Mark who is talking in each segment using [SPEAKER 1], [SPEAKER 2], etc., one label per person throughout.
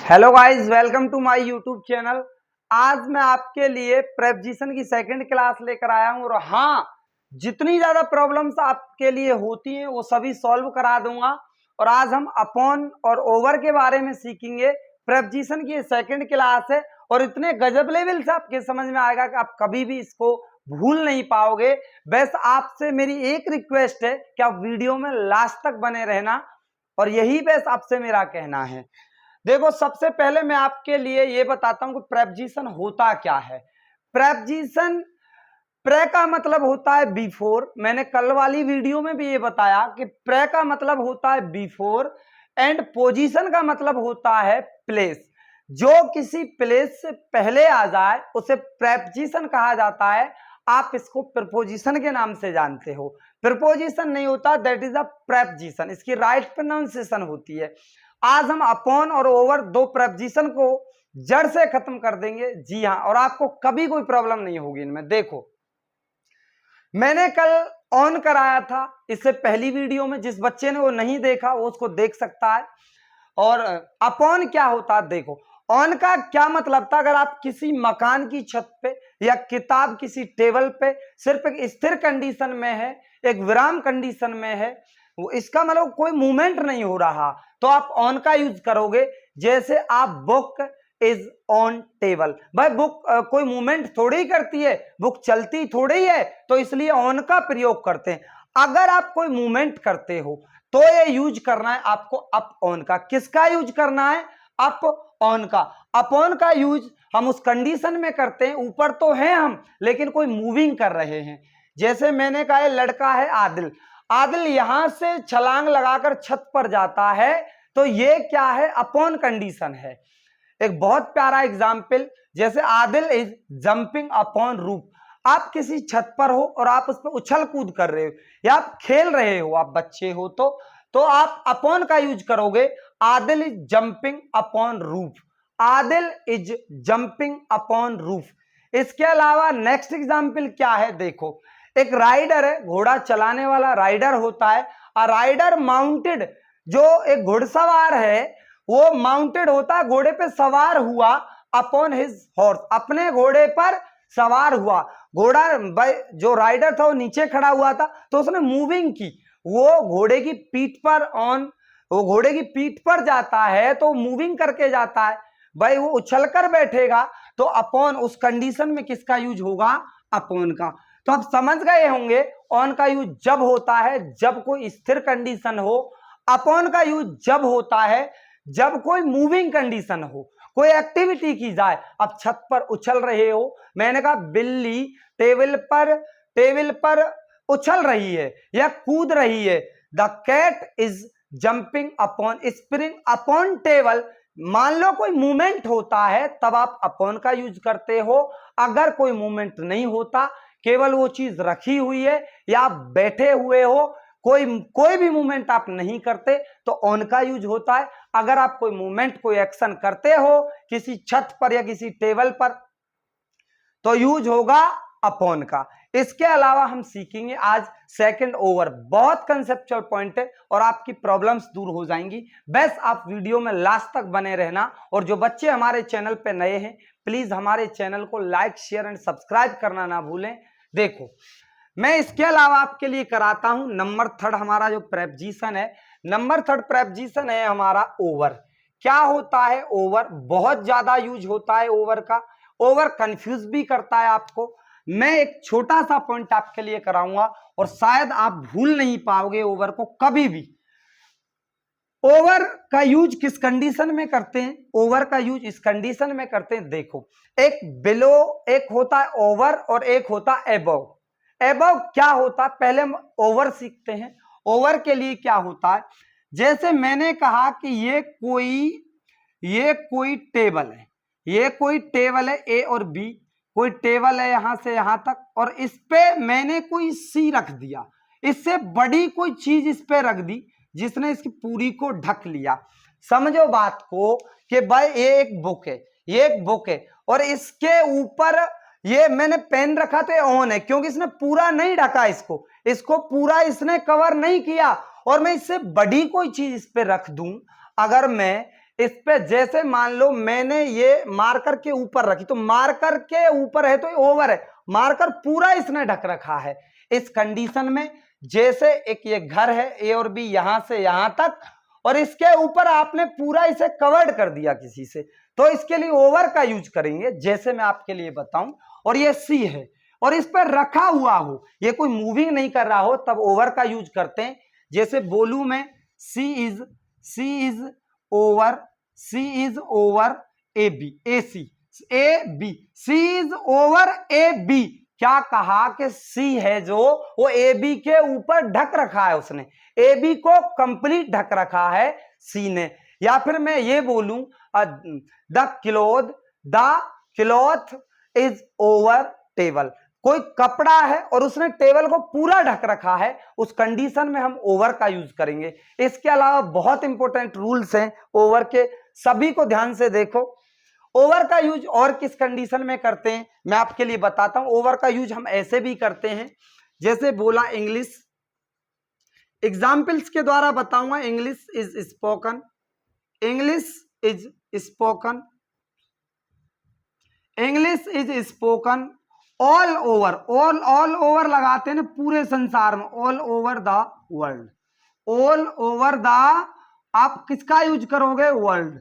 [SPEAKER 1] Hello guys, welcome to my YouTube channel. आज मैं आपके लिए प्रेपोजिशन की सेकंड क्लास लेकर आया हूं और हाँ, जितनी ज्यादा प्रॉब्लम्स आपके लिए होती हैं वो सभी सॉल्व करा दूंगा। और आज हम अपॉन और ओवर के बारे में सीखेंगे। प्रेपोजिशन की सेकंड क्लास है और इतने गजब लेवल से आपके समझ में आएगा कि आप कभी भी इसको भूल नहीं पाओगे। बस आपसे मेरी एक रिक्वेस्ट है कि आप वीडियो में लास्ट तक बने रहना और यही बस आपसे मेरा कहना है। देखो, सबसे पहले मैं आपके लिए ये बताता हूं कि प्रेपोजिशन होता क्या है। प्रेपोजिशन, प्रे का मतलब होता है बिफोर। मैंने कल वाली वीडियो में भी ये बताया कि प्रे का मतलब होता है बिफोर एंड पोजीशन का मतलब होता है प्लेस। जो किसी प्लेस से पहले आ जाए उसे प्रेपोजिशन कहा जाता है। आप इसको प्रपोजिशन के नाम से जानते हो। प्रपोजिशन नहीं होता, दैट इज अ प्रेपोजिशन। इसकी राइट प्रोनाउंसिएशन होती है। आज हम अपॉन और ओवर दो प्रेपोजिशन को जड़ से खत्म कर देंगे। जी हाँ, और आपको कभी कोई प्रॉब्लम नहीं होगी इनमें। देखो, मैंने कल ऑन कराया था, इससे पहली वीडियो में। जिस बच्चे ने वो नहीं देखा वो उसको देख सकता है। और अपॉन क्या होता है, देखो, ऑन का क्या मतलब था। अगर आप किसी मकान की छत पे या किताब किसी टेबल पे सिर्फ एक स्थिर कंडीशन में है, एक विराम कंडीशन में है, वो इसका मतलब कोई मूवमेंट नहीं हो रहा, तो आप ऑन का यूज करोगे। जैसे आप बुक इज ऑन टेबल, भाई बुक कोई मूवमेंट थोड़ी ही करती है, बुक चलती थोड़ी ही है, तो इसलिए ऑन का प्रयोग करते हैं। अगर आप कोई मूवमेंट करते हो तो ये यूज करना है आपको अप ऑन का। किसका यूज करना है? अप ऑन का। अपॉन का यूज हम उस कंडीशन में करते हैं, ऊपर तो हैं हम लेकिन कोई मूविंग कर रहे हैं। जैसे मैंने कहा लड़का है आदिल, आदिल यहां से छलांग लगाकर छत पर जाता है, तो ये क्या है? अपॉन कंडीशन है। एक बहुत प्यारा एग्जाम्पल, जैसे Adil is jumping upon roof. आप किसी छत पर हो और आप उस पर उछल कूद कर रहे हो या आप खेल रहे हो, आप बच्चे हो तो आप अपॉन का यूज करोगे। Adil is jumping upon roof, Adil is jumping upon roof. इसके अलावा नेक्स्ट एग्जाम्पल क्या है, देखो, एक राइडर है, घोड़ा चलाने वाला राइडर होता है। राइडर माउंटेड, जो एक घुड़सवार है वो माउंटेड होता है, घोड़े पे सवार हुआ। अपॉन हिज हॉर्स, अपने घोड़े पर सवार हुआ। घोड़ा, जो राइडर था वो नीचे खड़ा हुआ था तो उसने मूविंग की। वो घोड़े की पीठ पर वो घोड़े की पीठ पर जाता है तो मूविंग करके जाता है। भाई वो उछलकर बैठेगा तो अपॉन, उस कंडीशन में किसका यूज होगा? अपॉन का। तो आप समझ गए होंगे ऑन का यूज जब होता है जब कोई स्थिर कंडीशन हो, अपॉन का यूज जब होता है जब कोई मूविंग कंडीशन हो, कोई एक्टिविटी की जाए। अब छत पर उछल रहे हो, मैंने कहा बिल्ली टेबल पर उछल रही है या कूद रही है। The cat is jumping upon spring upon table. मान लो कोई मूवमेंट होता है तब आप अपॉन का यूज करते हो। अगर कोई मूवमेंट नहीं होता, केवल वो चीज रखी हुई है या आप बैठे हुए हो, कोई भी मूवमेंट आप नहीं करते, तो ऑन का यूज होता है। अगर आप कोई मूवमेंट, कोई एक्शन करते हो किसी छत पर या किसी टेबल पर, तो यूज होगा अपॉन का। इसके अलावा हम सीखेंगे आज सेकंड ओवर। बहुत कंसेप्चुअल पॉइंट है और आपकी प्रॉब्लम्स दूर हो जाएंगी। बस आप वीडियो में लास्ट तक बने रहना। और जो बच्चे हमारे चैनल पे नए हैं, प्लीज हमारे चैनल को लाइक, शेयर एंड सब्सक्राइब करना ना भूलें। देखो, मैं इसके अलावा आपके लिए कराता हूं नंबर थर्ड। हमारा जो प्रेपोजिशन है, नंबर थर्ड प्रेपोजिशन है हमारा ओवर। क्या होता है ओवर? बहुत ज्यादा यूज होता है ओवर का। ओवर कंफ्यूज भी करता है आपको। मैं एक छोटा सा पॉइंट आपके लिए कराऊंगा और शायद आप भूल नहीं पाओगे ओवर को कभी भी। ओवर का यूज किस कंडीशन में करते हैं? ओवर का यूज इस कंडीशन में करते हैं, देखो, एक बिलो, एक होता है ओवर और एक होता है एबव। एबव क्या होता है, पहले हम ओवर सीखते हैं। ओवर के लिए क्या होता है, जैसे मैंने कहा कि ये कोई टेबल है, ये कोई टेबल है ए और बी, कोई टेबल है यहां से यहां तक, और इस पे मैंने कोई सी रख दिया। इससे बड़ी कोई चीज इस पे रख दी जिसने इसकी पूरी को ढक लिया। समझो बात को कि भाई ये एक बुक है, ये एक बुक है और इसके ऊपर ये मैंने पेन रखा तो ये ऑन है, क्योंकि इसने पूरा नहीं ढका, इसको पूरा इसने कवर नहीं किया। और मैं इससे बड़ी कोई चीज इस पे रख दूं, अगर मैं इस पे जैसे मान लो मैंने ये मार्कर के ऊपर रखी, तो मार्कर के ऊपर है तो ये ओवर है, मार्कर पूरा इसने ढक रखा है। इस कंडीशन में जैसे एक ये घर है ए और बी यहां से यहां तक, और इसके ऊपर आपने पूरा इसे कवर्ड कर दिया किसी से, तो इसके लिए ओवर का यूज करेंगे। जैसे मैं आपके लिए बताऊं, और ये सी है और इस पर रखा हुआ हो, ये कोई मूविंग नहीं कर रहा हो, तब ओवर का यूज करते हैं। जैसे बोलूं मैं C is over A B, A C, A B, C is over A B. क्या कहा कि सी है जो वो ए बी के ऊपर ढक रखा है, उसने ए बी को कंप्लीट ढक रखा है सी ने। या फिर मैं ये बोलूं the cloth is over table, कोई कपड़ा है और उसने टेबल को पूरा ढक रखा है, उस कंडीशन में हम ओवर का यूज करेंगे। इसके अलावा बहुत इंपॉर्टेंट रूल्स हैं ओवर के, सभी को ध्यान से देखो। ओवर का यूज और किस कंडीशन में करते हैं मैं आपके लिए बताता हूं। ओवर का यूज हम ऐसे भी करते हैं, जैसे बोला इंग्लिश, एग्जाम्पल्स के द्वारा बताऊंगा। English is spoken, English is spoken, English is spoken all over, all over लगाते हैं ना पूरे संसार में, all over the world, all over the, आप किसका यूज करोगे, world,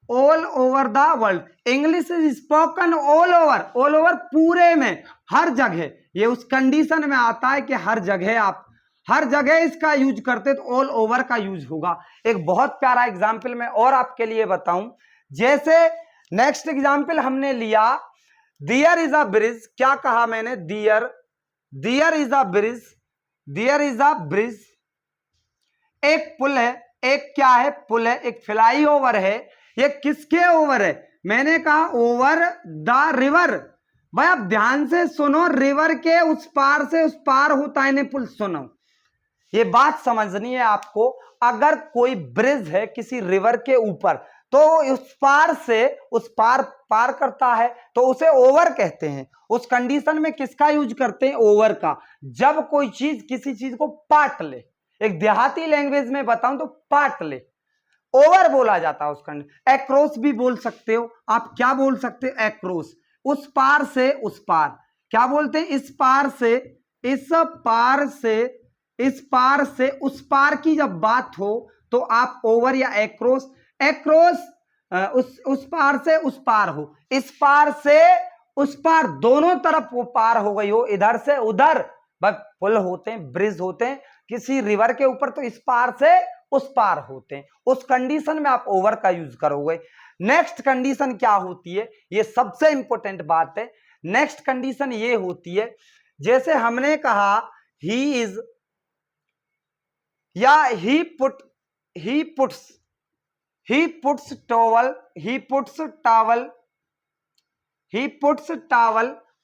[SPEAKER 1] all over the world. English is spoken all over पूरे में, हर जगह। ये उस कंडीशन में आता है कि हर जगह, आप हर जगह इसका यूज करते तो ऑल ओवर का यूज होगा। एक बहुत प्यारा एग्जाम्पल मैं और आपके लिए बताऊं, जैसे नेक्स्ट एग्जाम्पल हमने लिया, देयर इज अ ब्रिज। क्या कहा मैंने, there is a bridge, there is a bridge, एक पुल है, एक क्या है, पुल है, एक फ्लाई ओवर है। ये किसके ओवर है, मैंने कहा ओवर द रिवर। भाई आप ध्यान से सुनो, रिवर के उस पार से उस पार होता है, पुल, सुनो ये बात समझनी है आपको। अगर कोई ब्रिज है किसी रिवर के ऊपर, तो उस पार से उस पार पार करता है तो उसे ओवर कहते हैं। उस कंडीशन में किसका यूज करते हैं, ओवर का। जब कोई चीज किसी चीज को पाट ले, एक देहाती लैंग्वेज में बताऊं तो पाट ले, ओवर बोला जाता है उस कंडीशन। एक्रॉस भी बोल सकते हो आप, क्या बोल सकते हो, एक्रॉस, उस पार से उस पार। क्या बोलते हैं, इस पार से इस पार से इस पार से उस पार की जब बात हो तो आप ओवर या एक्रॉस, एक्रॉस उस पार से उस पार हो, इस पार से उस पार, दोनों तरफ वो पार हो गई हो, इधर से उधर। बस पुल होते हैं, ब्रिज होते हैं किसी रिवर के ऊपर, तो इस पार से उस पार होते हैं। उस कंडीशन में आप ओवर का यूज करोगे। नेक्स्ट कंडीशन क्या होती है, ये सबसे इंपॉर्टेंट बात है। नेक्स्ट कंडीशन ये होती है, जैसे हमने कहा ही इज या he puts towel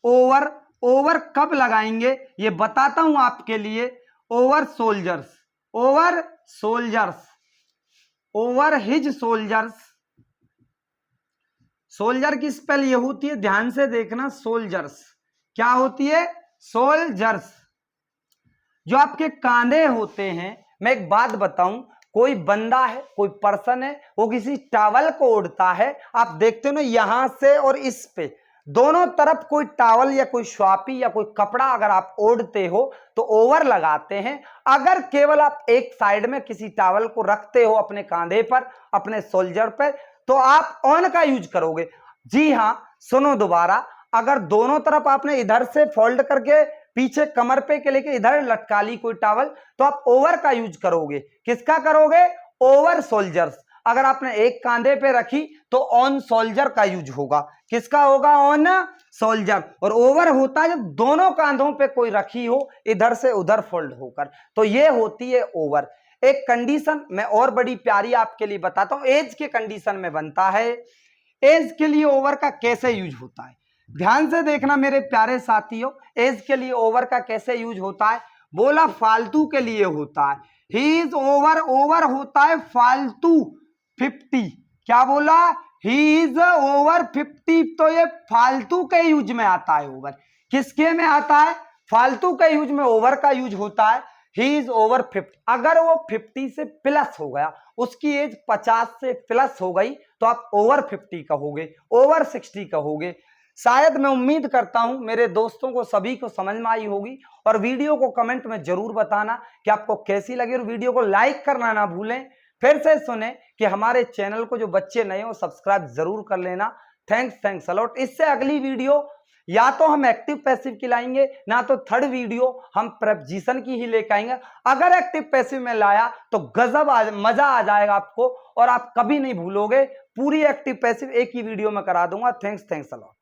[SPEAKER 1] over, over कब लगाएंगे ये बताता हूं आपके लिए। Over soldiers, over his soldiers. Soldier की स्पेल ये होती है, ध्यान से देखना, सोल्जर्स क्या होती है, सोल्जर्स। जो आपके कांधे होते हैं, मैं एक बात बताऊं, कोई बंदा है, कोई पर्सन है, वो किसी टावल को ओढ़ता है, आप देखते हो ना यहां से और इस पे दोनों तरफ कोई टावल या कोई स्वापी या कोई कपड़ा अगर आप ओढ़ते हो तो ओवर लगाते हैं। अगर केवल आप एक साइड में किसी टावल को रखते हो अपने कांधे पर, अपने सोल्जर पर, तो आप ऑन का यूज करोगे। जी हां, सुनो दोबारा, अगर दोनों तरफ आपने इधर से फोल्ड करके पीछे कमर पे के लेके इधर लटका ली कोई टावल, तो आप ओवर का यूज करोगे। किसका करोगे, ओवर सोल्जर्स। अगर आपने एक कांधे पे रखी तो ऑन सोल्जर का यूज होगा। किसका होगा, ऑन सोल्जर। और ओवर होता है जब दोनों कांधों पे कोई रखी हो इधर से उधर फोल्ड होकर, तो ये होती है ओवर। एक कंडीशन मैं और बड़ी प्यारी आपके लिए बताता हूं, एज के कंडीशन में बनता है। एज के लिए ओवर का कैसे यूज होता है, ध्यान से देखना मेरे प्यारे साथियों। एज के लिए ओवर का कैसे यूज होता है, बोला फालतू के लिए होता है। ही इज ओवर, ओवर होता है फालतू 50। क्या बोला, ही इज ओवर 50, तो ये फालतू के यूज में आता है ओवर। किसके में आता है, फालतू के यूज में ओवर का यूज होता है। He is over 50। अगर वो 50 से प्लस हो गया, उसकी एज 50 से प्लस हो गई, तो आप ओवर 50 कहोगे, ओवर 60 कहोगे। शायद मैं उम्मीद करता हूं मेरे दोस्तों को सभी को समझ में आई होगी। और वीडियो को कमेंट में जरूर बताना कि आपको कैसी लगी, और वीडियो को लाइक करना ना भूलें। फिर से सुने कि हमारे चैनल को जो बच्चे नए हो सब्सक्राइब जरूर कर लेना। Thanks a lot. इससे अगली वीडियो या तो हम एक्टिव पैसिव की लाएंगे, ना तो थर्ड वीडियो हम प्रेपोजिशन की ही लेकर आएंगे। अगर एक्टिव पैसिव में लाया तो गजब मजा आ जाएगा आपको, और आप कभी नहीं भूलोगे। पूरी एक्टिव पैसिव एक ही वीडियो में करा दूंगा। Thanks a lot.